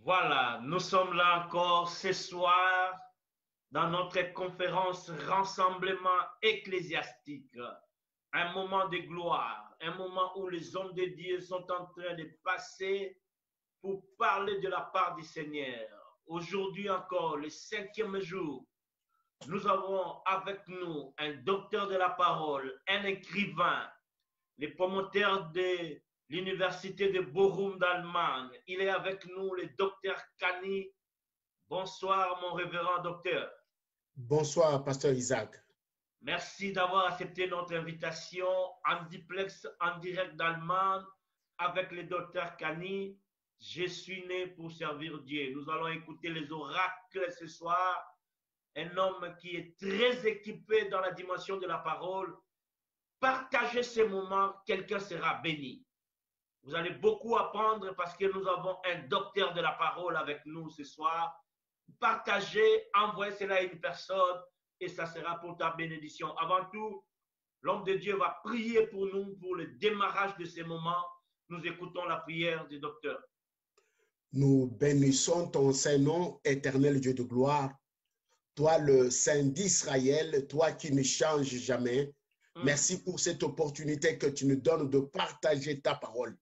Voilà, nous sommes là encore ce soir dans notre conférence Rassemblement ecclésiastique. Un moment de gloire, un moment où les hommes de Dieu sont en train de passer pour parler de la part du Seigneur. Aujourd'hui encore, le 5e jour, nous avons avec nous un docteur de la parole, un écrivain, le promoteur de l'université de Bochum d'Allemagne. Il est avec nous, le docteur Kani. Bonsoir, mon révérend docteur. Bonsoir, pasteur Isaac. Merci d'avoir accepté notre invitation en duplex, en direct d'Allemagne, avec le docteur Kani. Je suis né pour servir Dieu. Nous allons écouter les oracles ce soir. Un homme qui est très équipé dans la dimension de la parole. Partagez ces moments, quelqu'un sera béni. Vous allez beaucoup apprendre parce que nous avons un docteur de la parole avec nous ce soir. Partagez, envoyez cela à une personne et ça sera pour ta bénédiction. Avant tout, l'homme de Dieu va prier pour nous pour le démarrage de ces moments. Nous écoutons la prière du docteur. Nous bénissons ton Saint-Nom, éternel Dieu de gloire. Toi, le Saint d'Israël, toi qui ne changes jamais. Merci pour cette opportunité que tu nous donnes de partager ta parole.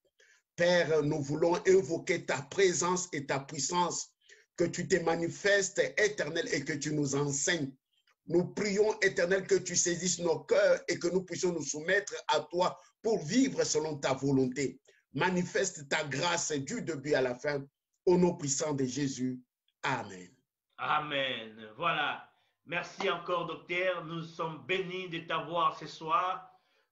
Père, nous voulons invoquer ta présence et ta puissance, que tu te manifestes, éternel, et que tu nous enseignes. Nous prions, éternel, que tu saisisses nos cœurs et que nous puissions nous soumettre à toi pour vivre selon ta volonté. Manifeste ta grâce du début à la fin, au nom puissant de Jésus. Amen. Amen. Voilà. Merci encore, docteur. Nous sommes bénis de t'avoir ce soir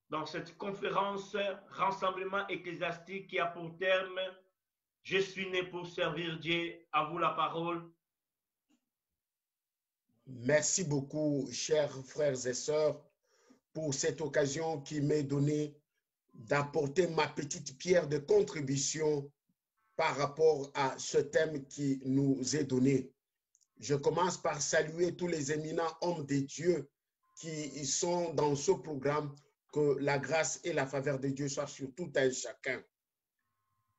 dans cette conférence Rassemblement ecclésiastique qui a pour terme « Je suis né pour servir Dieu ». À vous la parole. Merci beaucoup, chers frères et sœurs, pour cette occasion qui m'est donnée d'apporter ma petite pierre de contribution par rapport à ce thème qui nous est donné. Je commence par saluer tous les éminents hommes de Dieu qui sont dans ce programme. Que la grâce et la faveur de Dieu soient sur tout un chacun.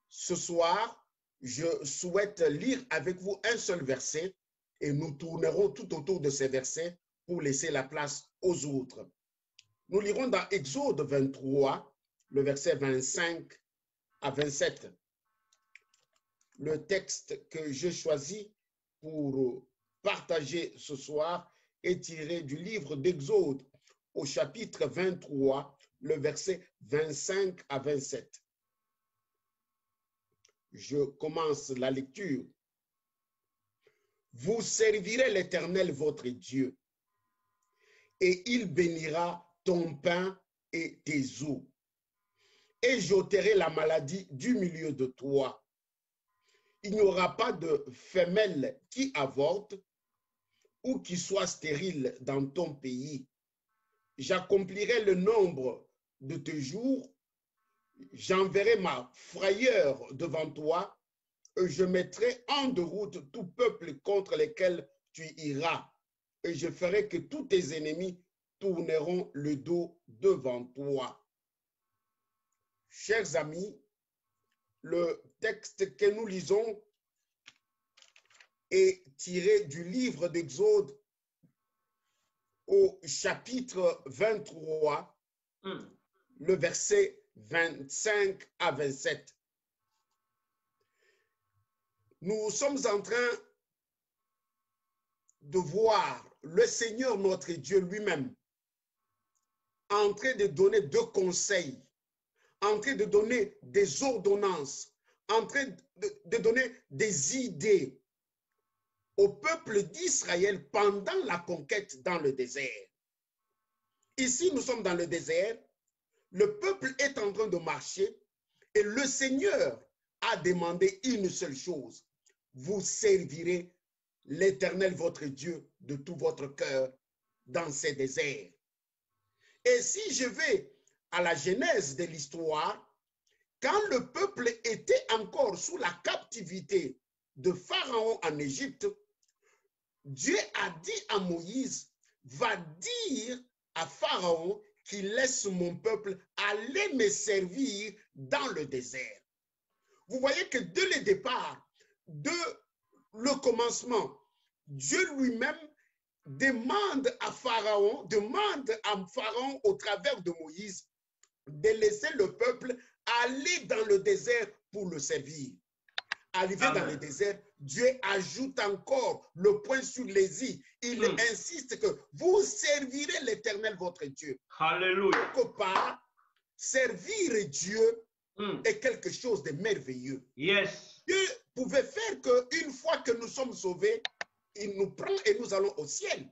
Ce soir, je souhaite lire avec vous un seul verset et nous tournerons tout autour de ces versets pour laisser la place aux autres. Nous lirons dans Exode 23, le verset 25 à 27. Le texte que j'ai choisi pour partager ce soir est tiré du livre d'Exode au chapitre 23, le verset 25 à 27. Je commence la lecture. Vous servirez l'Éternel votre Dieu, et il bénira ton pain et tes eaux, et j'ôterai la maladie du milieu de toi. Il n'y aura pas de femelle qui avorte ou qui soit stérile dans ton pays. J'accomplirai le nombre de tes jours, j'enverrai ma frayeur devant toi, et je mettrai en déroute tout peuple contre lequel tu iras, et je ferai que tous tes ennemis tourneront le dos devant toi. Chers amis, le texte que nous lisons est tiré du livre d'Exode au chapitre 23, le verset 25 à 27. Nous sommes en train de voir le Seigneur notre Dieu lui-même en train de donner deux conseils, en train de donner des ordonnances, en train de donner des idées au peuple d'Israël pendant la conquête dans le désert. Ici, nous sommes dans le désert, le peuple est en train de marcher et le Seigneur a demandé une seule chose. Vous servirez l'Éternel votre Dieu de tout votre cœur dans ces déserts. Et si je vais à la genèse de l'histoire, quand le peuple était encore sous la captivité de Pharaon en Égypte, Dieu a dit à Moïse, va dire à Pharaon qu'il laisse mon peuple aller me servir dans le désert. Vous voyez que dès le départ, de le commencement, Dieu lui-même demande à Pharaon au travers de Moïse de laisser le peuple aller dans le désert pour le servir. Arrivé dans le désert, Dieu ajoute encore le point sur les i. Il insiste que vous servirez l'Éternel votre Dieu. Alléluia. Quelque part, servir Dieu est quelque chose de merveilleux. Yes. Dieu pouvait faire qu'une fois que nous sommes sauvés, il nous prend et nous allons au ciel.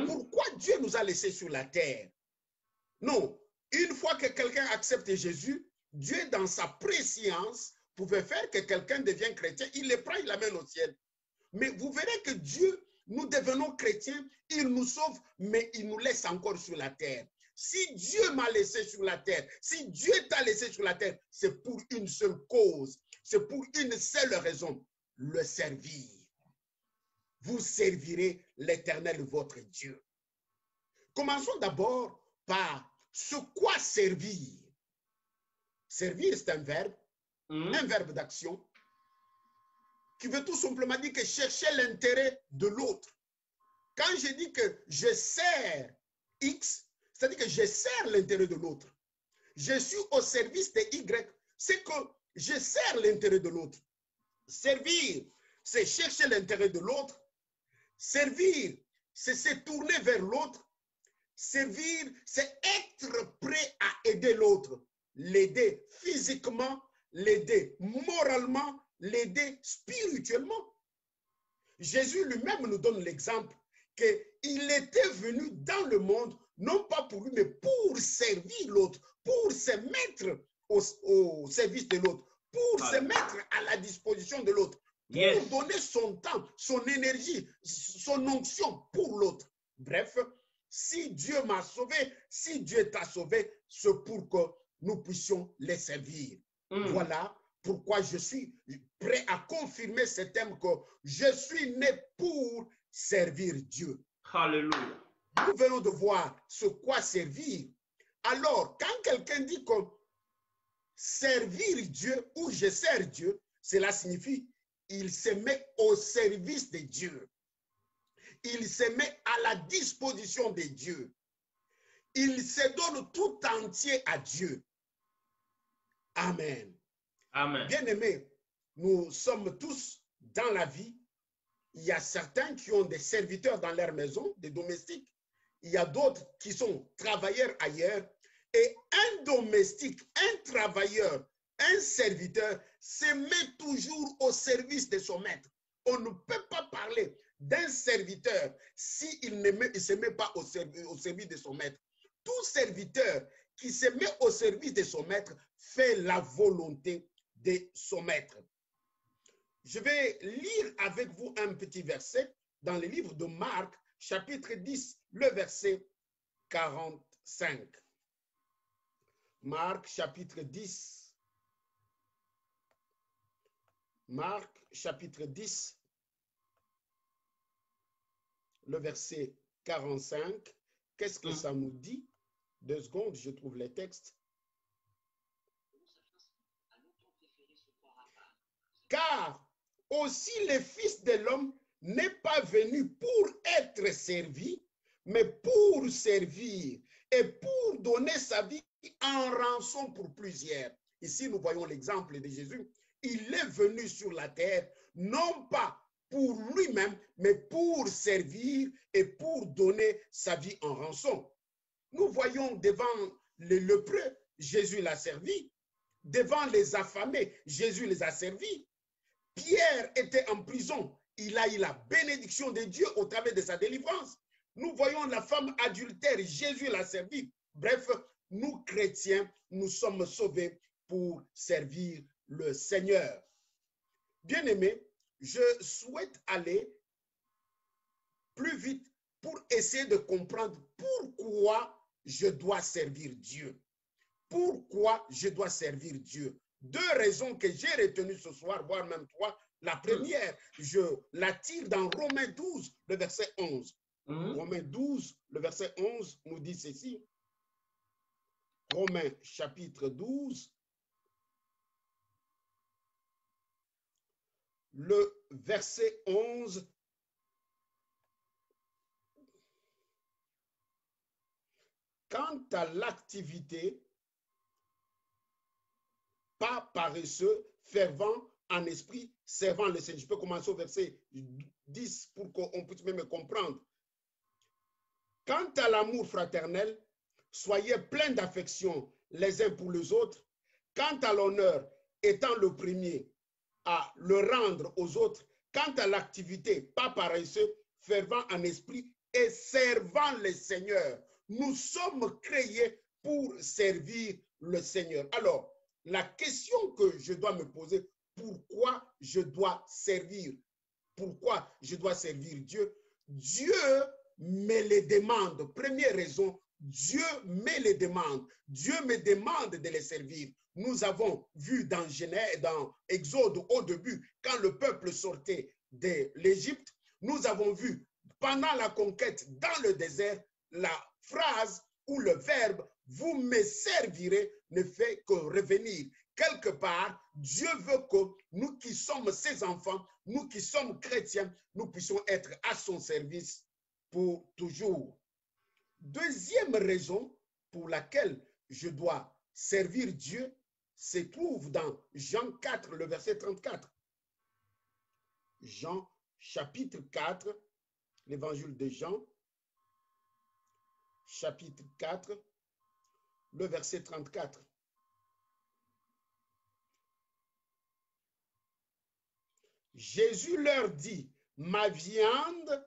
Pourquoi Dieu nous a laissés sur la terre? Non, une fois que quelqu'un accepte Jésus, Dieu, dans sa préscience, pouvait faire que quelqu'un devienne chrétien. Il les prend, il l'amène au ciel. Mais vous verrez que Dieu, nous devenons chrétiens, il nous sauve, mais il nous laisse encore sur la terre. Si Dieu m'a laissé sur la terre, si Dieu t'a laissé sur la terre, c'est pour une seule cause, c'est pour une seule raison, le servir. Vous servirez l'Éternel, votre Dieu. Commençons d'abord par ce quoi servir. Servir, c'est un verbe d'action qui veut tout simplement dire que chercher l'intérêt de l'autre. Quand je dis que je sers X, c'est-à-dire que je sers l'intérêt de l'autre. Je suis au service de Y, c'est que je sers l'intérêt de l'autre. Servir, c'est chercher l'intérêt de l'autre. Servir, c'est se tourner vers l'autre. Servir, c'est être prêt à aider l'autre. L'aider physiquement, l'aider moralement, l'aider spirituellement. Jésus lui-même nous donne l'exemple qu'il était venu dans le monde, non pas pour lui, mais pour servir l'autre, pour se mettre au service de l'autre, pour se mettre à la disposition de l'autre, pour donner son temps, son énergie, son onction pour l'autre. Bref, si Dieu m'a sauvé, si Dieu t'a sauvé, c'est pour que nous puissions les servir. Voilà pourquoi je suis prêt à confirmer ce thème que je suis né pour servir Dieu. Alléluia. Nous venons de voir ce quoi servir. Alors, quand quelqu'un dit que servir Dieu ou je sers Dieu, cela signifie il se met au service de Dieu. Il se met à la disposition de Dieu. Il se donne tout entier à Dieu. Amen. Amen. Bien-aimés, nous sommes tous dans la vie. Il y a certains qui ont des serviteurs dans leur maison, des domestiques. Il y a d'autres qui sont travailleurs ailleurs. Et un domestique, un travailleur, un serviteur se met toujours au service de son maître. On ne peut pas parler d'un serviteur s'il ne se met pas au service de son maître. Tout serviteur qui se met au service de son maître fait la volonté de son maître. Je vais lire avec vous un petit verset dans le livre de Marc, chapitre 10, le verset 45. Marc, chapitre 10. Marc, chapitre 10, le verset 45. Qu'est-ce que ça nous dit? 2 secondes, je trouve les textes. Car aussi le Fils de l'homme n'est pas venu pour être servi, mais pour servir et pour donner sa vie en rançon pour plusieurs. Ici, nous voyons l'exemple de Jésus. Il est venu sur la terre, non pas pour lui-même, mais pour servir et pour donner sa vie en rançon. Nous voyons devant les lépreux, Jésus l'a servi. Devant les affamés, Jésus les a servis. Pierre était en prison. Il a eu la bénédiction de Dieu au travers de sa délivrance. Nous voyons la femme adultère. Jésus l'a servi. Bref, nous chrétiens, nous sommes sauvés pour servir le Seigneur. Bien-aimés, je souhaite aller plus vite pour essayer de comprendre pourquoi je dois servir Dieu. Pourquoi je dois servir Dieu? 2 raisons que j'ai retenues ce soir, voire même 3. La première, je la tire dans Romains 12, le verset 11. Romains 12, le verset 11 nous dit ceci. Romains chapitre 12, le verset 11. Quant à l'activité, pas paresseux, fervent en esprit, servant le Seigneur. Je peux commencer au verset 10 pour qu'on puisse même comprendre. Quant à l'amour fraternel, soyez pleins d'affection les uns pour les autres. Quant à l'honneur, étant le premier à le rendre aux autres. Quant à l'activité, pas paresseux, fervent en esprit et servant le Seigneur. Nous sommes créés pour servir le Seigneur. Alors, la question que je dois me poser, pourquoi je dois servir? Pourquoi je dois servir Dieu? Dieu me les demande. Première raison, Dieu me les demande. Dieu me demande de les servir. Nous avons vu dans Genèse, dans Exode au début, quand le peuple sortait de l'Égypte, nous avons vu pendant la conquête dans le désert, la phrase ou le verbe « vous me servirez » ne fait que revenir. Quelque part, Dieu veut que nous qui sommes ses enfants, nous qui sommes chrétiens, nous puissions être à son service pour toujours. Deuxième raison pour laquelle je dois servir Dieu se trouve dans Jean 4, le verset 34. Jean chapitre 4, l'évangile de Jean, chapitre 4, le verset 34. Jésus leur dit, ma viande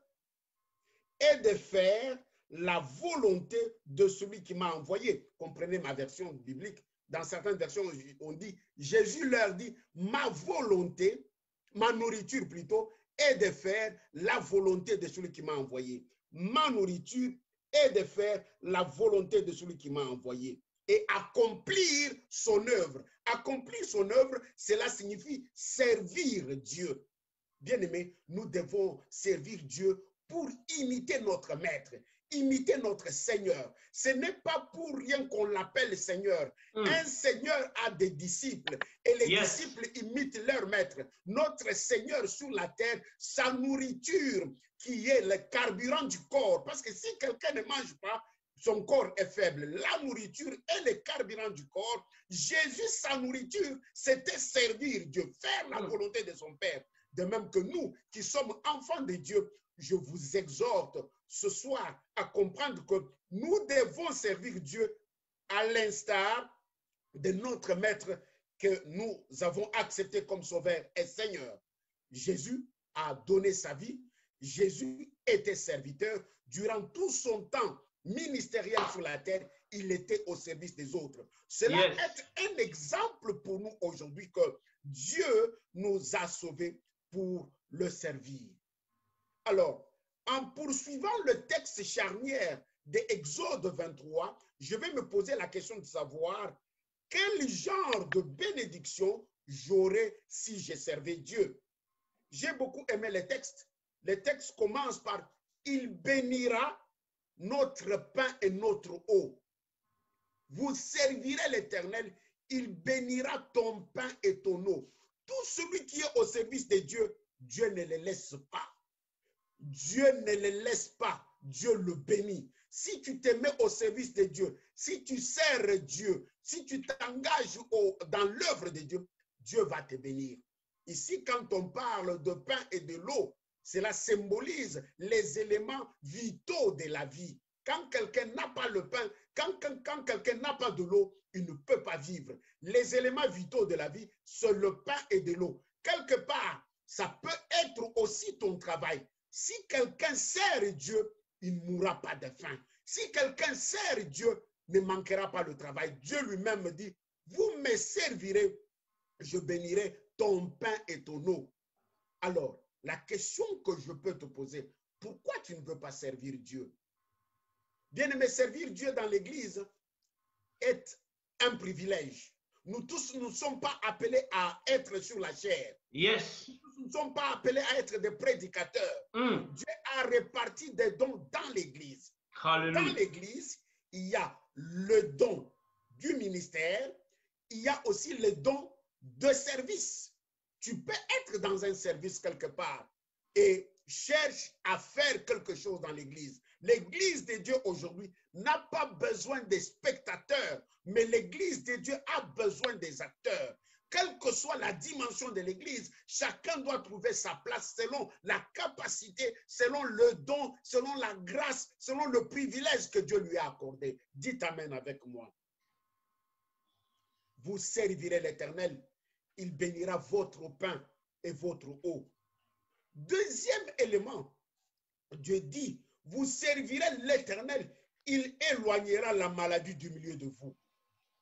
est de faire la volonté de celui qui m'a envoyé. Comprenez ma version biblique. Dans certaines versions, on dit, Jésus leur dit, ma volonté, ma nourriture plutôt, est de faire la volonté de celui qui m'a envoyé. Ma nourriture est de faire la volonté de celui qui m'a envoyé et accomplir son œuvre. Accomplir son œuvre, cela signifie servir Dieu. Bien-aimés, nous devons servir Dieu pour imiter notre maître, imiter notre Seigneur. Ce n'est pas pour rien qu'on l'appelle Seigneur. Un Seigneur a des disciples et les disciples imitent leur maître. Notre Seigneur sur la terre, sa nourriture qui est le carburant du corps. Parce que si quelqu'un ne mange pas, son corps est faible. La nourriture est le carburant du corps. Jésus, sa nourriture, c'était servir Dieu, faire la volonté de son Père. De même que nous, qui sommes enfants de Dieu, je vous exhorte ce soir à comprendre que nous devons servir Dieu à l'instar de notre Maître que nous avons accepté comme Sauveur et Seigneur. Jésus a donné sa vie. Jésus était serviteur. Durant tout son temps ministériel sur la terre, il était au service des autres. Cela est un exemple pour nous aujourd'hui que Dieu nous a sauvés pour le servir. Alors, en poursuivant le texte charnière de Exode 23, je vais me poser la question de savoir quel genre de bénédiction j'aurais si je servais Dieu. J'ai beaucoup aimé les textes. Les textes commencent par « Il bénira notre pain et notre eau. Vous servirez l'Éternel, il bénira ton pain et ton eau. » Tout celui qui est au service de Dieu, Dieu ne le laisse pas. Dieu ne le laisse pas. Dieu le bénit. Si tu te mets au service de Dieu, si tu sers Dieu, si tu t'engages dans l'œuvre de Dieu, Dieu va te bénir. Ici, quand on parle de pain et de l'eau, cela symbolise les éléments vitaux de la vie. Quand quelqu'un n'a pas le pain, quand quelqu'un n'a pas de l'eau, il ne peut pas vivre. Les éléments vitaux de la vie, c'est le pain et de l'eau. Quelque part, ça peut être aussi ton travail. Si quelqu'un sert Dieu, il ne mourra pas de faim. Si quelqu'un sert Dieu, ne manquera pas le travail. Dieu lui-même dit, vous me servirez, je bénirai ton pain et ton eau. Alors, la question que je peux te poser, pourquoi tu ne veux pas servir Dieu? Bien-aimé, servir Dieu dans l'Église est un privilège. Nous tous ne sommes pas appelés à être sur la chair. Yes. Nous ne sommes pas appelés à être des prédicateurs. Dieu a réparti des dons dans l'Église. Dans l'Église, il y a le don du ministère, il y a aussi le don de service. Tu peux être dans un service quelque part et cherche à faire quelque chose dans l'église. L'église de Dieu aujourd'hui n'a pas besoin des spectateurs, mais l'église de Dieu a besoin des acteurs. Quelle que soit la dimension de l'église, chacun doit trouver sa place selon la capacité, selon le don, selon la grâce, selon le privilège que Dieu lui a accordé. Dites amen avec moi. Vous servirez l'Éternel, il bénira votre pain et votre eau. Deuxième élément, Dieu dit, vous servirez l'Éternel, il éloignera la maladie du milieu de vous.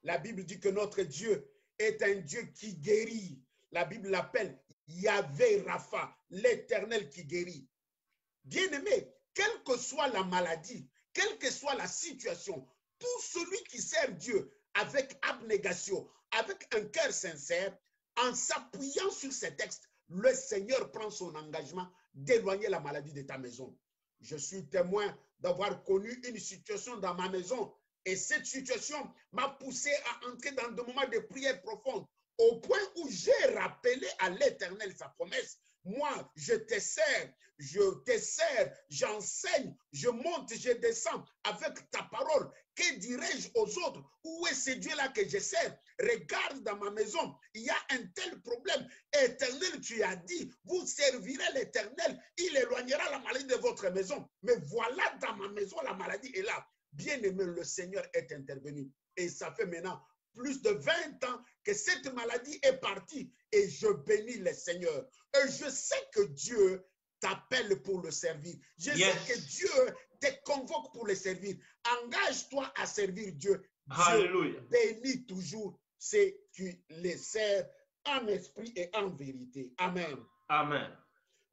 La Bible dit que notre Dieu est un Dieu qui guérit. La Bible l'appelle Yahvé Rapha, l'Éternel qui guérit. Bien-aimé, quelle que soit la maladie, quelle que soit la situation, tout celui qui sert Dieu avec abnégation, avec un cœur sincère, en s'appuyant sur ces textes, le Seigneur prend son engagement d'éloigner la maladie de ta maison. Je suis témoin d'avoir connu une situation dans ma maison et cette situation m'a poussé à entrer dans des moments de prière profonde au point où j'ai rappelé à l'Éternel sa promesse. Moi, je te sers, j'enseigne, je monte, je descends avec ta parole. Que dirais-je aux autres? Où est ce Dieu-là que je sers? Regarde dans ma maison, il y a un tel problème. Éternel, tu as dit, vous servirez l'Éternel, il éloignera la maladie de votre maison. Mais voilà, dans ma maison, la maladie est là. Bien-aimé, le Seigneur est intervenu. Et ça fait maintenant plus de 20 ans que cette maladie est partie et je bénis le Seigneur. Et je sais que Dieu t'appelle pour le servir. Je sais que Dieu te convoque pour le servir. Engage-toi à servir Dieu. Dieu bénit toujours ceux qui les servent en esprit et en vérité. Amen. Amen.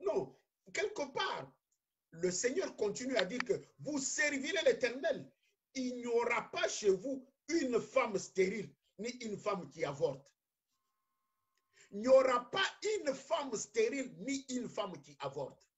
Non, quelque part, le Seigneur continue à dire que vous servirez l'Éternel. Il n'y aura pas chez vous une femme stérile, ni une femme qui avorte. Il n'y aura pas une femme stérile, ni une femme qui avorte.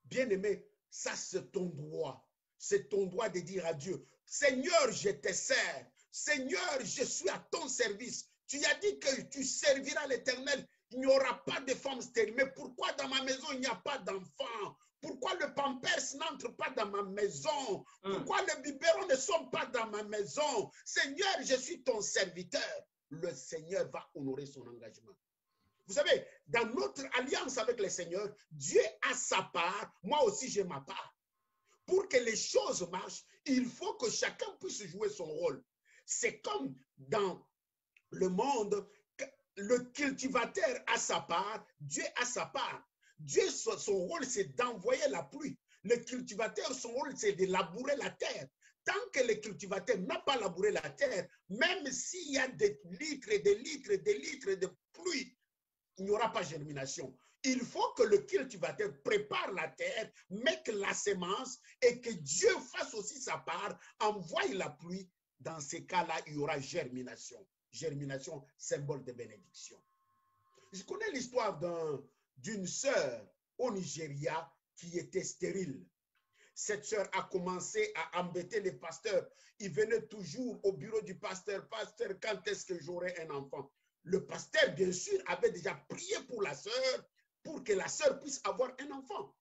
Bien-aimé, ça c'est ton droit. C'est ton droit de dire à Dieu, Seigneur, je te sers. Seigneur, je suis à ton service. Tu as dit que tu serviras l'Éternel. Il n'y aura pas de femme stérile. Mais pourquoi dans ma maison, il n'y a pas d'enfants? Pourquoi le pampers n'entre pas dans ma maison? Pourquoi les biberons ne sont pas dans ma maison? Seigneur, je suis ton serviteur. Le Seigneur va honorer son engagement. Vous savez, dans notre alliance avec le Seigneur, Dieu a sa part, moi aussi j'ai ma part. Pour que les choses marchent, il faut que chacun puisse jouer son rôle. C'est comme dans le monde, le cultivateur a sa part, Dieu a sa part. Dieu, son rôle, c'est d'envoyer la pluie. Le cultivateur, son rôle, c'est de labourer la terre. Tant que le cultivateur n'a pas labouré la terre, même s'il y a des litres et des litres et des litres de pluie, il n'y aura pas germination. Il faut que le cultivateur prépare la terre, mette la semence et que Dieu fasse aussi sa part, envoie la pluie. Dans ces cas-là, il y aura germination. Germination, symbole de bénédiction. Je connais l'histoire d'une sœur au Nigeria qui était stérile. Cette sœur a commencé à embêter les pasteurs. Il venait toujours au bureau du pasteur. Pasteur, quand est-ce que j'aurai un enfant? Le pasteur, bien sûr, avait déjà prié pour la sœur, pour que la sœur puisse avoir un enfant.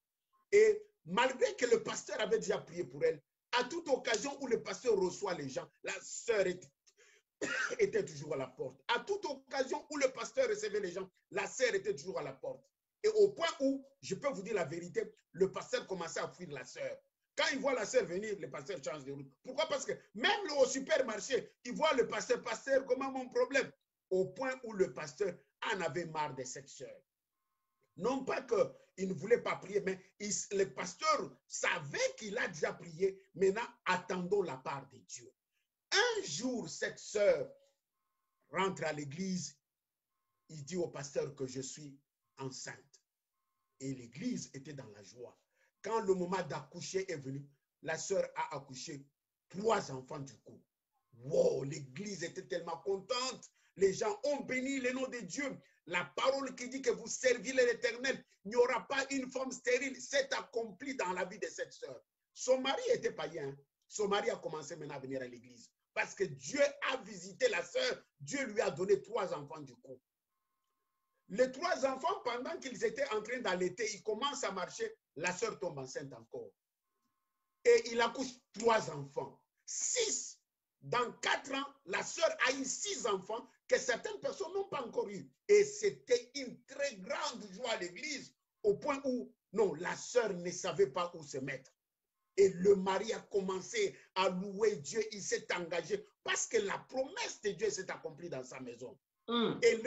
Et malgré que le pasteur avait déjà prié pour elle, à toute occasion où le pasteur reçoit les gens, la sœur était toujours à la porte. À toute occasion où le pasteur recevait les gens, la sœur était toujours à la porte. Et au point où, je peux vous dire la vérité, le pasteur commençait à fuir la sœur. Quand il voit la sœur venir, le pasteur change de route. Pourquoi? Parce que même au supermarché, il voit le pasteur, pasteur, comment mon problème? Au point où le pasteur en avait marre de cette sœur. Non pas qu'il ne voulait pas prier, mais le pasteur savait qu'il a déjà prié. Maintenant, attendons la part de Dieu. Un jour, cette sœur rentre à l'église. Il dit au pasteur que je suis enceinte. Et l'église était dans la joie. Quand le moment d'accoucher est venu, la sœur a accouché 3 enfants du coup. Wow, l'église était tellement contente. Les gens ont béni le nom de Dieu. La parole qui dit que vous servirez l'Éternel, il n'y aura pas une femme stérile, s'est accomplie dans la vie de cette sœur. Son mari était païen. Son mari a commencé maintenant à venir à l'église. Parce que Dieu a visité la sœur, Dieu lui a donné 3 enfants du coup. Les 3 enfants, pendant qu'ils étaient en train d'allaiter, ils commencent à marcher. La sœur tombe enceinte encore. Et il accouche 3 enfants. 6. Dans 4 ans, la sœur a eu 6 enfants que certaines personnes n'ont pas encore eu. Et c'était une très grande joie à l'église, au point où, non, la sœur ne savait pas où se mettre. Et le mari a commencé à louer Dieu, il s'est engagé parce que la promesse de Dieu s'est accomplie dans sa maison. Et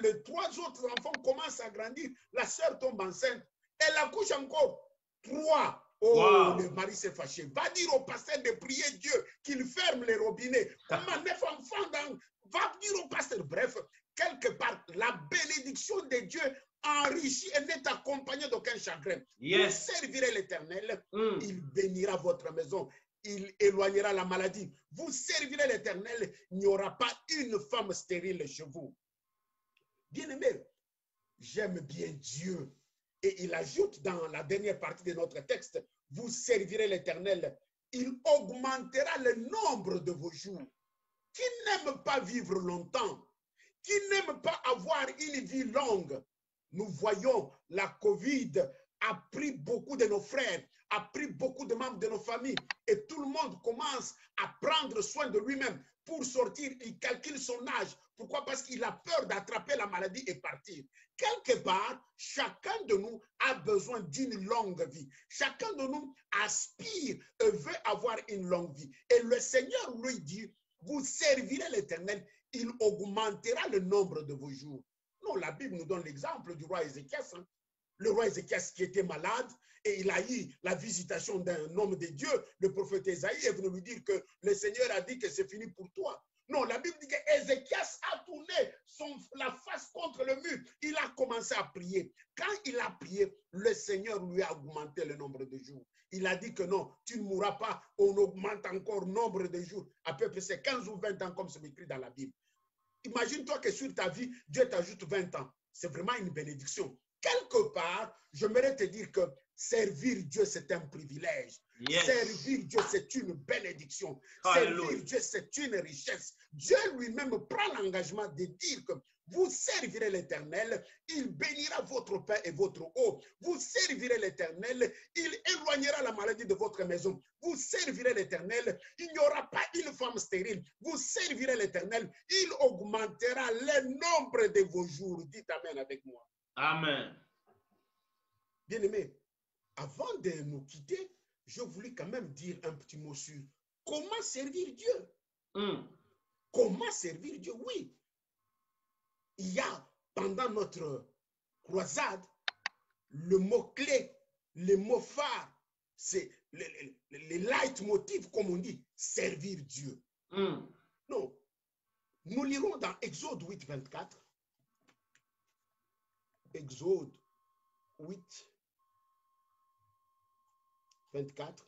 les 3 autres enfants commencent à grandir. La sœur tombe enceinte. Elle accouche encore 3. Oh, wow. Le mari s'est fâché. Va dire au pasteur de prier Dieu qu'il ferme les robinets. Comment 9 enfants dans... Va dire au pasteur. Bref, quelque part, la bénédiction de Dieu enrichit et n'est accompagnée d'aucun chagrin. Yes. Vous servirez l'Éternel, il bénira votre maison. Il éloignera la maladie. Vous servirez l'Éternel, il n'y aura pas une femme stérile chez vous. Bien-aimé, j'aime bien Dieu. Et il ajoute dans la dernière partie de notre texte, vous servirez l'Éternel, il augmentera le nombre de vos jours. Qui n'aime pas vivre longtemps, qui n'aime pas avoir une vie longue. Nous voyons la COVID a pris beaucoup de nos frères, a pris beaucoup de membres de nos familles et tout le monde commence à prendre soin de lui-même pour sortir. Il calcule son âge. Pourquoi? Parce qu'il a peur d'attraper la maladie et partir. Quelque part, chacun de nous a besoin d'une longue vie. Chacun de nous aspire et veut avoir une longue vie. Et le Seigneur lui dit, vous servirez l'Éternel, il augmentera le nombre de vos jours. Non, la Bible nous donne l'exemple du roi Ézéchias. Hein. Le roi Ézéchias qui était malade et il a eu la visitation d'un homme de Dieu, le prophète Ésaïe est venu lui dire que le Seigneur a dit que c'est fini pour toi. Non, la Bible dit qu'Ézéchias a tourné la face contre le mur. Il a commencé à prier. Quand il a prié, le Seigneur lui a augmenté le nombre de jours. Il a dit que non, tu ne mourras pas, on augmente encore le nombre de jours. À peu près c'est 15 ou 20 ans comme c'est écrit dans la Bible. Imagine-toi que sur ta vie, Dieu t'ajoute 20 ans. C'est vraiment une bénédiction. Quelque part, j'aimerais te dire que servir Dieu, c'est un privilège. Yes. Servir Dieu, c'est une bénédiction. Alléluia. Servir Dieu, c'est une richesse. Dieu lui-même prend l'engagement de dire que vous servirez l'Éternel, il bénira votre pain et votre eau. Vous servirez l'Éternel, il éloignera la maladie de votre maison. Vous servirez l'Éternel, il n'y aura pas une femme stérile. Vous servirez l'Éternel, il augmentera le nombre de vos jours. Dites Amen avec moi. Amen. Bien-aimés, avant de nous quitter, je voulais quand même dire un petit mot sur comment servir Dieu. Comment servir Dieu? Oui. Il y a, pendant notre croisade, le mot-clé, le mot phare, c'est les leitmotiv, comme on dit, servir Dieu. Non. Nous lirons dans Exode 8, 24. Exode 8, 24.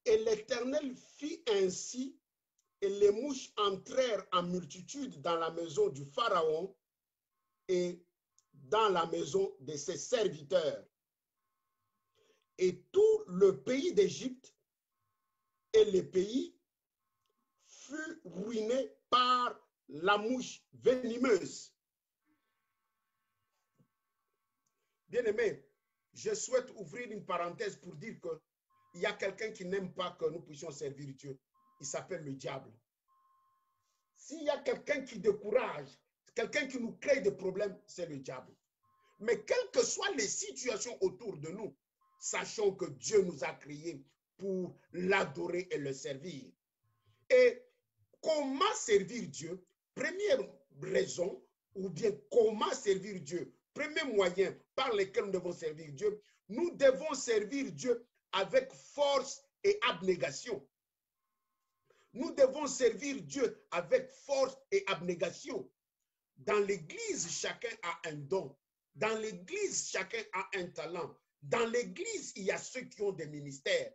Et l'Éternel fit ainsi, et les mouches entrèrent en multitude dans la maison du Pharaon et dans la maison de ses serviteurs. Et tout le pays d'Égypte et le pays fut ruiné par la mouche venimeuse. Bien-aimé, je souhaite ouvrir une parenthèse pour dire que il y a quelqu'un qui n'aime pas que nous puissions servir Dieu. Il s'appelle le diable. S'il y a quelqu'un qui décourage, quelqu'un qui nous crée des problèmes, c'est le diable. Mais quelles que soient les situations autour de nous, sachons que Dieu nous a créés pour l'adorer et le servir. Et comment servir Dieu? Première raison, ou bien comment servir Dieu? Premier moyen par lequel nous devons servir Dieu, nous devons servir Dieu avec force et abnégation. Nous devons servir Dieu avec force et abnégation. Dans l'Église, chacun a un don. Dans l'Église, chacun a un talent. Dans l'Église, il y a ceux qui ont des ministères.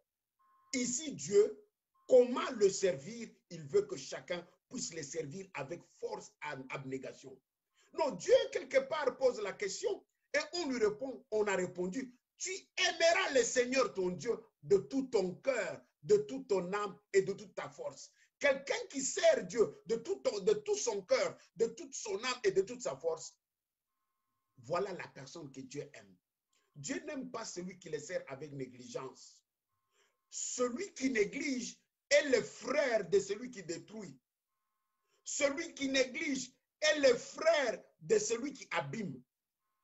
Ici, Dieu, comment le servir? Il veut que chacun puisse le servir avec force et abnégation. Non, Dieu, quelque part, pose la question et on lui répond, on a répondu, tu aimeras le Seigneur ton Dieu de tout ton cœur, de toute ton âme et de toute ta force. Quelqu'un qui sert Dieu de tout son cœur, de toute son âme et de toute sa force, voilà la personne que Dieu aime. Dieu n'aime pas celui qui le sert avec négligence. Celui qui néglige est le frère de celui qui détruit. Celui qui néglige est le frère de celui qui abîme.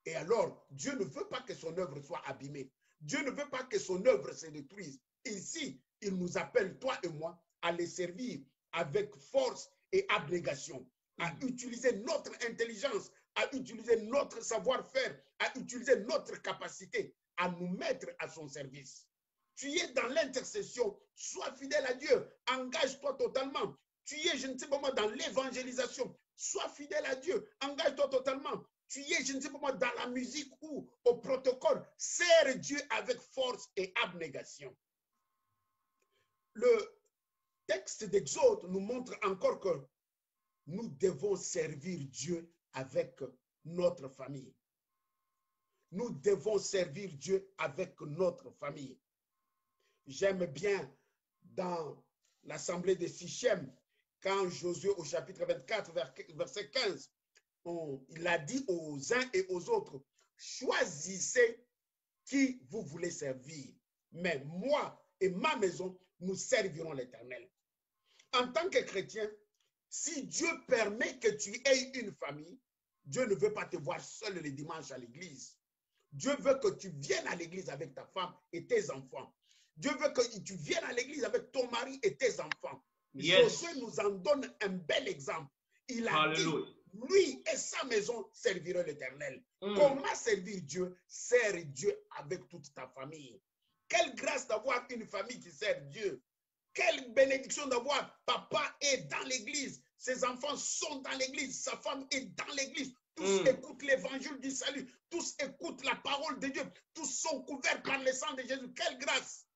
Et alors, Dieu ne veut pas que son œuvre soit abîmée. Dieu ne veut pas que son œuvre se détruise. Ici, il nous appelle, toi et moi, à les servir avec force et abnégation, à utiliser notre intelligence, à utiliser notre savoir-faire, à utiliser notre capacité, à nous mettre à son service. Tu es dans l'intercession, sois fidèle à Dieu, engage-toi totalement. Tu es, je ne sais pas moi, dans l'évangélisation, sois fidèle à Dieu, engage-toi totalement. Tu es, je ne sais pas moi, dans la musique ou au protocole, sers Dieu avec force et abnégation. Le texte d'Exode nous montre encore que nous devons servir Dieu avec notre famille. Nous devons servir Dieu avec notre famille. J'aime bien dans l'assemblée de Sichem, quand Josué au chapitre 24, verset 15, il a dit aux uns et aux autres, choisissez qui vous voulez servir, mais moi et ma maison, nous servirons l'Éternel. En tant que chrétien, si Dieu permet que tu aies une famille, Dieu ne veut pas te voir seul le dimanche à l'église. Dieu veut que tu viennes à l'église avec ta femme et tes enfants. Dieu veut que tu viennes à l'église avec ton mari et tes enfants. Yes. Josué nous en donne un bel exemple. Il a Hallelujah. dit, lui et sa maison serviront l'Éternel. Comment servir Dieu? Sers Dieu avec toute ta famille. Quelle grâce d'avoir une famille qui sert Dieu. Quelle bénédiction d'avoir papa est dans l'église, ses enfants sont dans l'église, sa femme est dans l'église. Tous écoutent l'évangile du salut, tous écoutent la parole de Dieu, tous sont couverts par le sang de Jésus. Quelle grâce!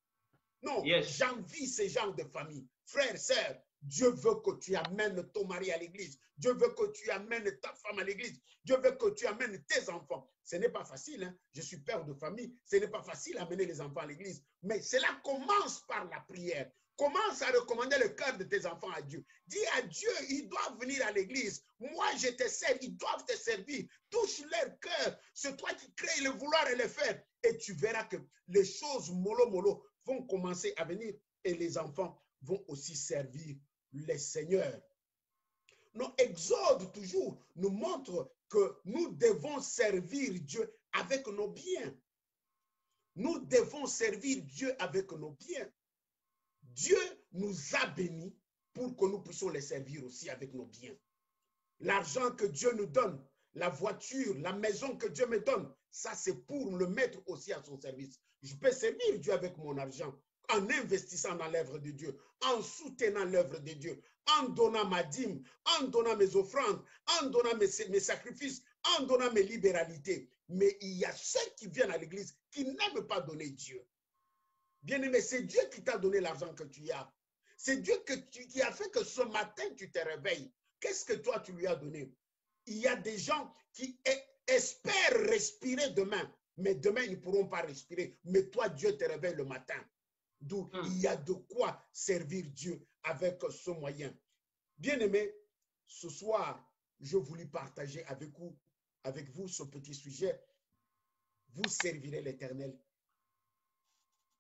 Non, j'envie ce genre de famille. Frères, sœurs, Dieu veut que tu amènes ton mari à l'église. Dieu veut que tu amènes ta femme à l'église. Dieu veut que tu amènes tes enfants. Ce n'est pas facile, hein? Je suis père de famille. Ce n'est pas facile d'amener les enfants à l'église. Mais cela commence par la prière. Commence à recommander le cœur de tes enfants à Dieu. Dis à Dieu, ils doivent venir à l'église. Moi, je te sers, ils doivent te servir. Touche leur cœur. C'est toi qui crées le vouloir et le faire. Et tu verras que les choses mollo vont commencer à venir et les enfants vont aussi servir les seigneurs. Nos Exode toujours nous montre que nous devons servir Dieu avec nos biens. Nous devons servir Dieu avec nos biens. Dieu nous a bénis pour que nous puissions les servir aussi avec nos biens. L'argent que Dieu nous donne, la voiture, la maison que Dieu me donne, ça c'est pour le mettre aussi à son service. Je peux servir Dieu avec mon argent en investissant dans l'œuvre de Dieu, en soutenant l'œuvre de Dieu, en donnant ma dîme, en donnant mes offrandes, en donnant mes sacrifices, en donnant mes libéralités. Mais il y a ceux qui viennent à l'église qui n'aiment pas donner Dieu. Bien-aimé, c'est Dieu qui t'a donné l'argent que tu as. C'est Dieu qui a fait que ce matin, tu te réveilles. Qu'est-ce que toi, tu lui as donné? Il y a des gens qui espèrent respirer demain, mais demain, ils ne pourront pas respirer. Mais toi, Dieu te réveille le matin. D'où il y a de quoi servir Dieu avec ce moyen. Bien-aimé, ce soir, je voulais partager avec vous ce petit sujet. Vous servirez l'Éternel.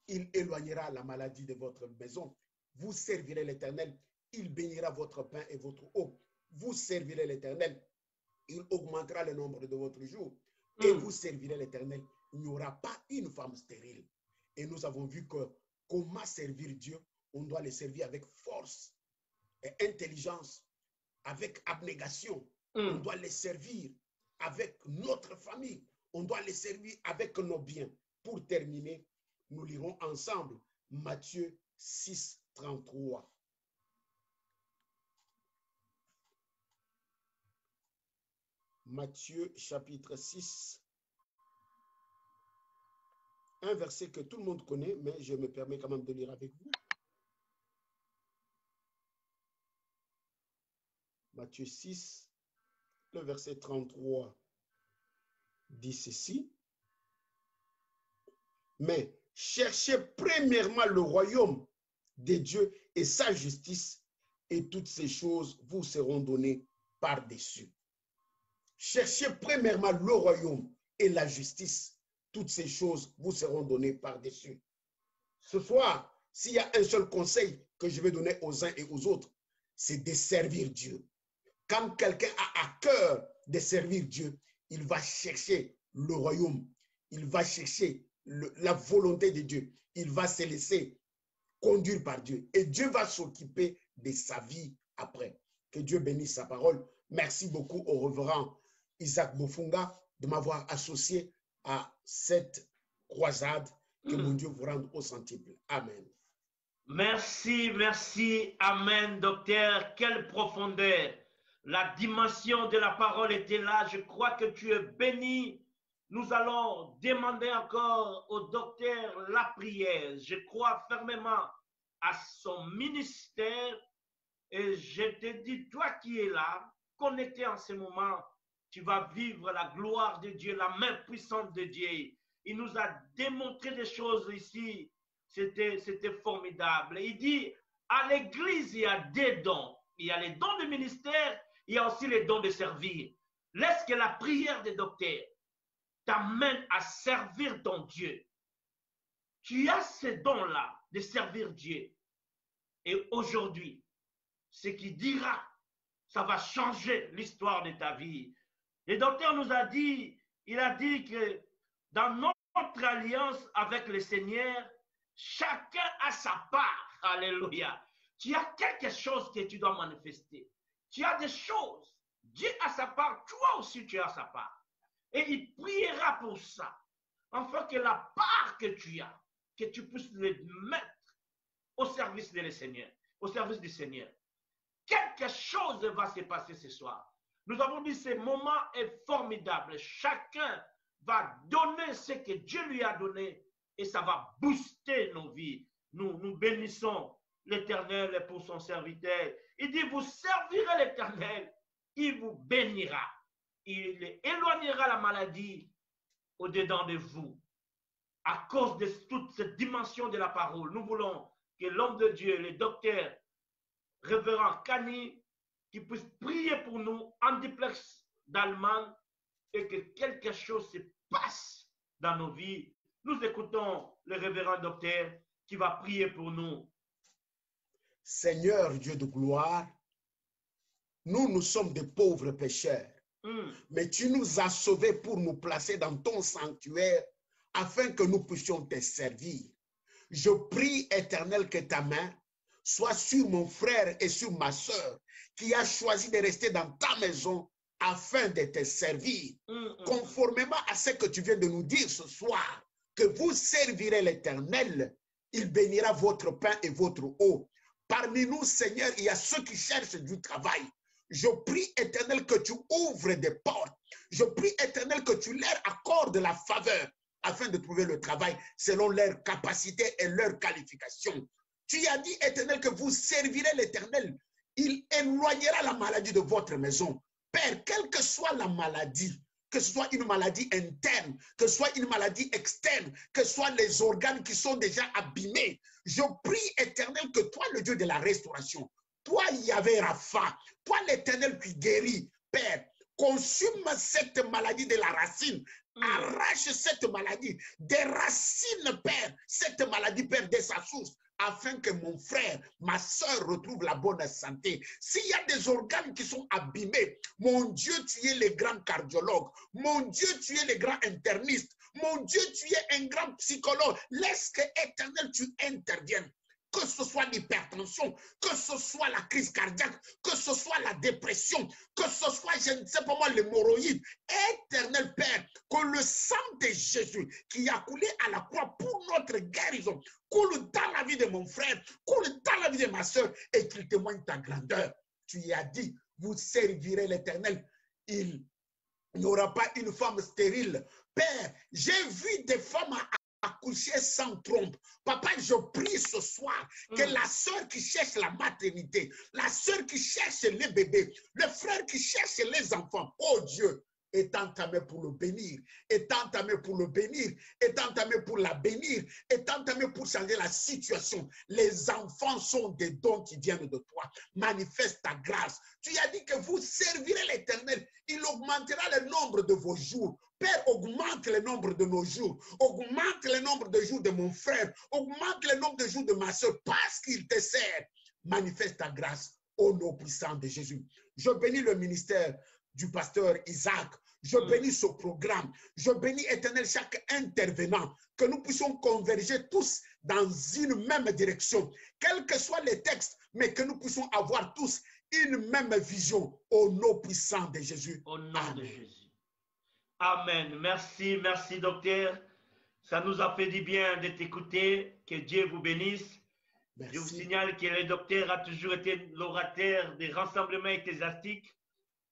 Il éloignera la maladie de votre maison. Vous servirez l'Éternel. Il bénira votre pain et votre eau. Vous servirez l'Éternel. Il augmentera le nombre de votre jour. Et vous servirez l'Éternel. Il n'y aura pas une femme stérile. Et nous avons vu que comment servir Dieu, on doit le servir avec force et intelligence, avec abnégation. On doit le servir avec notre famille. On doit le servir avec nos biens. Pour terminer, nous lirons ensemble Matthieu 6, 33. Matthieu chapitre 6, un verset que tout le monde connaît, mais je me permets quand même de lire avec vous. Matthieu 6, le verset 33 dit ceci. Mais cherchez premièrement le royaume de Dieu et sa justice, et toutes ces choses vous seront données par-dessus. Cherchez premièrement le royaume et la justice, toutes ces choses vous seront données par-dessus. Ce soir, s'il y a un seul conseil que je vais donner aux uns et aux autres, c'est de servir Dieu. Quand quelqu'un a à cœur de servir Dieu, il va chercher le royaume, il va chercher la volonté de Dieu, il va se laisser conduire par Dieu et Dieu va s'occuper de sa vie après. Que Dieu bénisse sa parole. Merci beaucoup au révérend Isaac Bofunga de m'avoir associé à cette croisade. Que mon Dieu vous rende au centuple. Amen. Merci, merci. Amen, docteur. Quelle profondeur. La dimension de la parole était là. Je crois que tu es béni. Nous allons demander encore au docteur la prière. Je crois fermement à son ministère. Et je te dis, toi qui es là, connecté en ce moment, tu vas vivre la gloire de Dieu, la main puissante de Dieu. Il nous a démontré des choses ici. C'était formidable. Il dit, à l'église, il y a des dons. Il y a les dons de ministère, il y a aussi les dons de servir. Laisse que la prière des docteurs t'amène à servir ton Dieu. Tu as ces dons-là de servir Dieu. Et aujourd'hui, ce qui dira, ça va changer l'histoire de ta vie. Le docteur nous a dit, il a dit que dans notre alliance avec le Seigneur, chacun a sa part. Alléluia. Tu as quelque chose que tu dois manifester. Tu as des choses. Dieu a sa part, toi aussi tu as sa part. Et il priera pour ça. Afin que la part que tu as, que tu puisses le mettre au service du Seigneur. Au service du Seigneur. Quelque chose va se passer ce soir. Nous avons dit ce moment est formidable. Chacun va donner ce que Dieu lui a donné et ça va booster nos vies. Nous bénissons l'Éternel pour son serviteur. Il dit, vous servirez l'Éternel, il vous bénira. Il éloignera la maladie au-dedans de vous. À cause de toute cette dimension de la parole, nous voulons que l'homme de Dieu, le docteur, révérend Kani, qui puisse prier pour nous en duplex d'Allemagne et que quelque chose se passe dans nos vies. Nous écoutons le révérend docteur qui va prier pour nous. Seigneur Dieu de gloire, nous sommes des pauvres pécheurs, mais tu nous as sauvés pour nous placer dans ton sanctuaire afin que nous puissions te servir. Je prie, Éternel, que ta main soit sur mon frère et sur ma soeur qui a choisi de rester dans ta maison afin de te servir. Conformément à ce que tu viens de nous dire ce soir, que vous servirez l'Éternel, il bénira votre pain et votre eau. Parmi nous, Seigneur, il y a ceux qui cherchent du travail. Je prie, Éternel, que tu ouvres des portes. Je prie, Éternel, que tu leur accordes la faveur afin de trouver le travail selon leur capacité et leur qualification. Tu as dit, Éternel, que vous servirez l'Éternel. Il éloignera la maladie de votre maison. Père, quelle que soit la maladie, que ce soit une maladie interne, que ce soit une maladie externe, que ce soit les organes qui sont déjà abîmés, je prie, Éternel, que toi, le Dieu de la restauration, toi, Yahvé Rapha, toi, l'Éternel qui guérit, Père, consume cette maladie de la racine. Arrache cette maladie, déracine, Père, cette maladie, Père, de sa source, afin que mon frère, ma soeur retrouve la bonne santé. S'il y a des organes qui sont abîmés, mon Dieu, tu es le grand cardiologue. Mon Dieu, tu es le grand interniste. Mon Dieu, tu es un grand psychologue. Laisse que, Éternel, tu interviennes. Que ce soit l'hypertension, que ce soit la crise cardiaque, que ce soit la dépression, que ce soit, je ne sais pas moi, l'hémorroïde. Éternel Père, que le sang de Jésus qui a coulé à la croix pour notre guérison coule dans la vie de mon frère, coule dans la vie de ma soeur et qu'il témoigne ta grandeur. Tu y as dit, vous servirez l'Éternel. Il n'y aura pas une femme stérile. Père, j'ai vu des femmes accoucher sans trompe. Papa, je prie ce soir que la sœur qui cherche la maternité, la sœur qui cherche les bébés, le frère qui cherche les enfants, oh Dieu, est entamé pour le bénir, est entamé pour le bénir, est entamé pour la bénir, est entamé pour changer la situation. Les enfants sont des dons qui viennent de toi. Manifeste ta grâce. Tu as dit que vous servirez l'Éternel. Il augmentera le nombre de vos jours. Père, augmente le nombre de nos jours. Augmente le nombre de jours de mon frère. Augmente le nombre de jours de ma soeur parce qu'il te sert. Manifeste ta grâce au nom puissant de Jésus. Je bénis le ministère du pasteur Isaac. Je bénis ce programme. Je bénis, Éternel, chaque intervenant, que nous puissions converger tous dans une même direction, quels que soient les textes, mais que nous puissions avoir tous une même vision au nom puissant de Jésus. Au nom de Jésus. Amen. Merci, merci, docteur. Ça nous a fait du bien de t'écouter. Que Dieu vous bénisse. Merci. Je vous signale que le docteur a toujours été l'orateur des rassemblements ecclésiastiques.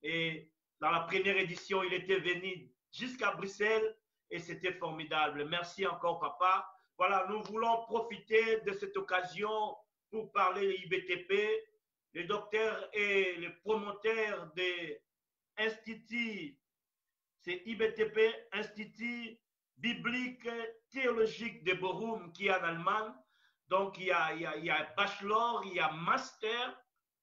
Et dans la première édition, il était venu jusqu'à Bruxelles et c'était formidable. Merci encore, papa. Voilà, nous voulons profiter de cette occasion pour parler de IBTP. Le docteur est le promoteur de l'Institut, c'est IBTP, Institut biblique théologique de Bochum, qui est en Allemagne. Donc, il y a bachelor, il y a master.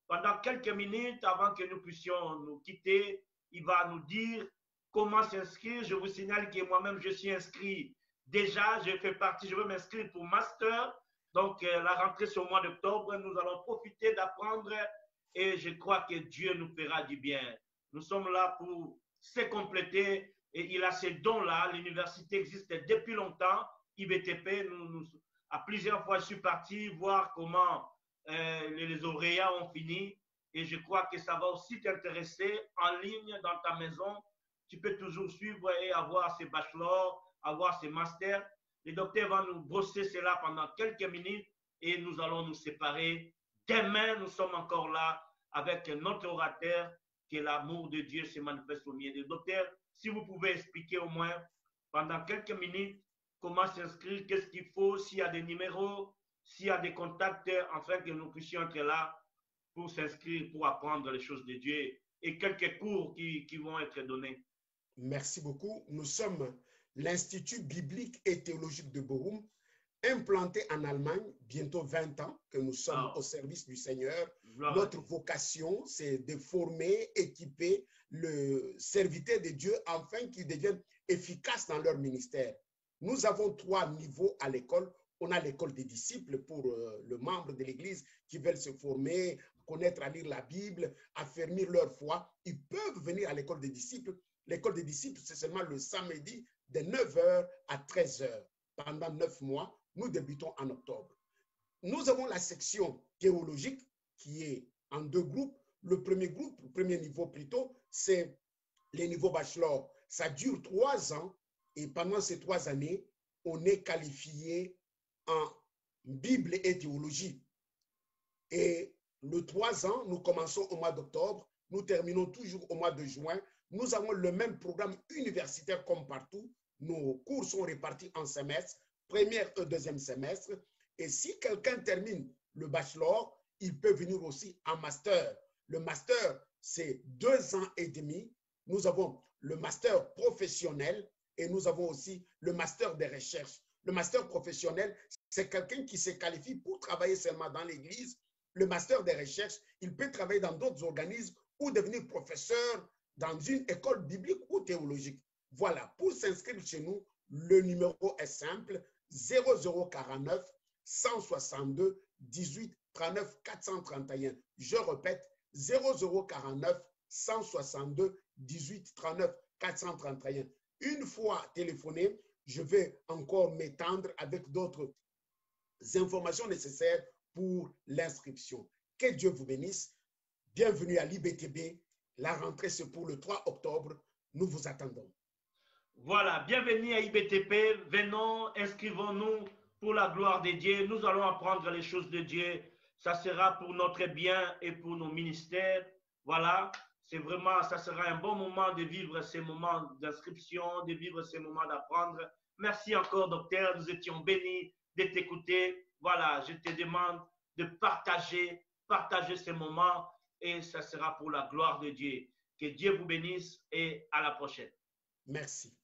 Pendant quelques minutes, avant que nous puissions nous quitter, il va nous dire comment s'inscrire. Je vous signale que moi-même, je suis inscrit déjà. Je fais partie, je veux m'inscrire pour master. Donc, la rentrée, c'est au mois d'octobre. Nous allons profiter d'apprendre et je crois que Dieu nous fera du bien. Nous sommes là pour se compléter et il a ces dons-là. L'université existe depuis longtemps. IBTP, à plusieurs fois, je suis parti voir comment les lauréats ont fini. Et je crois que ça va aussi t'intéresser en ligne dans ta maison. Tu peux toujours suivre et avoir ces bachelors, avoir ces masters. Le docteur va nous brosser cela pendant quelques minutes et nous allons nous séparer. Demain, nous sommes encore là avec notre orateur, que l'amour de Dieu se manifeste au milieu des docteurs. Si vous pouvez expliquer au moins pendant quelques minutes comment s'inscrire, qu'est-ce qu'il faut, s'il y a des numéros, s'il y a des contacts, afin que nous puissions être là pour s'inscrire, pour apprendre les choses de Dieu et quelques cours qui vont être donnés. Merci beaucoup. Nous sommes l'Institut biblique et théologique de Bochum, implanté en Allemagne, bientôt 20 ans que nous sommes au service du Seigneur. Notre vocation, c'est de former, équiper le serviteur de Dieu afin qu'ils deviennent efficaces dans leur ministère. Nous avons 3 niveaux à l'école. On a l'école des disciples pour le membre de l'Église qui veulent se former, connaître à lire la Bible, affermir leur foi. Ils peuvent venir à l'école des disciples. L'école des disciples, c'est seulement le samedi de 9h à 13h. Pendant 9 mois, nous débutons en octobre. Nous avons la section théologique qui est en 2 groupes. Le premier groupe, le premier niveau plutôt, c'est les niveaux bachelor. Ça dure 3 ans et pendant ces 3 années, on est qualifié en Bible et théologie. Et le 3 ans, nous commençons au mois d'octobre, nous terminons toujours au mois de juin. Nous avons le même programme universitaire comme partout. Nos cours sont répartis en semestres, premier et deuxième semestre. Et si quelqu'un termine le bachelor, il peut venir aussi en master. Le master, c'est 2 ans et demi. Nous avons le master professionnel et nous avons aussi le master de recherche. Le master professionnel, c'est quelqu'un qui se qualifie pour travailler seulement dans l'Église. Le master de recherche, il peut travailler dans d'autres organismes ou devenir professeur dans une école biblique ou théologique. Voilà, pour s'inscrire chez nous, le numéro est simple, 0049 162 18 39 431. Je répète, 0049 162 18 39 431. Une fois téléphoné, je vais encore m'étendre avec d'autres informations nécessaires pour l'inscription. Que Dieu vous bénisse. Bienvenue à l'IBTB. La rentrée, c'est pour le 3 octobre. Nous vous attendons. Voilà, bienvenue à IBTP. Venons, inscrivons-nous pour la gloire de Dieu. Nous allons apprendre les choses de Dieu. Ça sera pour notre bien et pour nos ministères. Voilà, C'est vraiment, ça sera un bon moment de vivre ces moments d'inscription, de vivre ces moments d'apprendre. Merci encore, docteur. Nous étions bénis de t'écouter. Voilà, je te demande de partager ces moments et ça sera pour la gloire de Dieu. Que Dieu vous bénisse et à la prochaine. Merci.